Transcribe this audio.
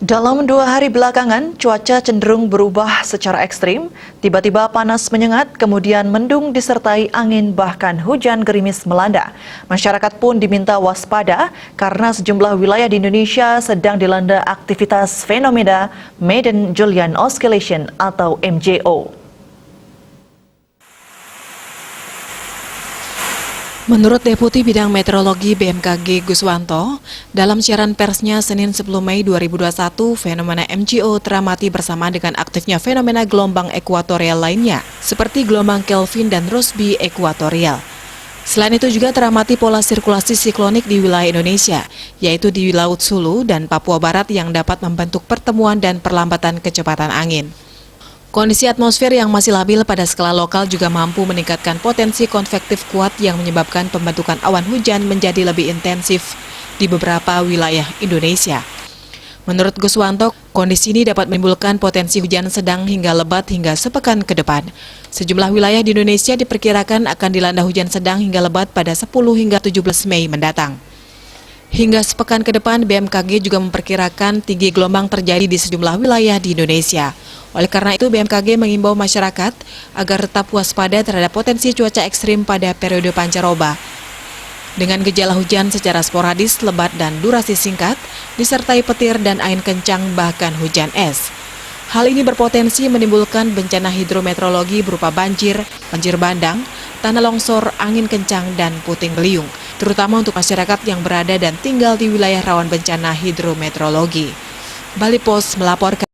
Dalam 2 hari belakangan, cuaca cenderung berubah secara ekstrim. Tiba-tiba panas menyengat, kemudian mendung disertai angin bahkan hujan gerimis melanda. Masyarakat pun diminta waspada karena sejumlah wilayah di Indonesia sedang dilanda aktivitas fenomena Madden-Julian Oscillation atau MJO. Menurut Deputi Bidang Meteorologi BMKG Guswanto, dalam siaran persnya Senin 10 Mei 2021, fenomena MJO teramati bersama dengan aktifnya fenomena gelombang ekuatorial lainnya, seperti gelombang Kelvin dan Rossby ekuatorial. Selain itu juga teramati pola sirkulasi siklonik di wilayah Indonesia, yaitu di Laut Sulu dan Papua Barat yang dapat membentuk pertemuan dan perlambatan kecepatan angin. Kondisi atmosfer yang masih labil pada skala lokal juga mampu meningkatkan potensi konvektif kuat yang menyebabkan pembentukan awan hujan menjadi lebih intensif di beberapa wilayah Indonesia. Menurut Guswanto, kondisi ini dapat menimbulkan potensi hujan sedang hingga lebat hingga sepekan ke depan. Sejumlah wilayah di Indonesia diperkirakan akan dilanda hujan sedang hingga lebat pada 10 hingga 17 Mei mendatang. Hingga sepekan ke depan, BMKG juga memperkirakan tinggi gelombang terjadi di sejumlah wilayah di Indonesia. Oleh karena itu, BMKG mengimbau masyarakat agar tetap waspada terhadap potensi cuaca ekstrim pada periode pancaroba. Dengan gejala hujan secara sporadis, lebat, dan durasi singkat, disertai petir dan angin kencang bahkan hujan es. Hal ini berpotensi menimbulkan bencana hidrometeorologi berupa banjir, banjir bandang, tanah longsor, angin kencang, dan puting beliung, terutama untuk masyarakat yang berada dan tinggal di wilayah rawan bencana hidrometeorologi. Bali Post melaporkan.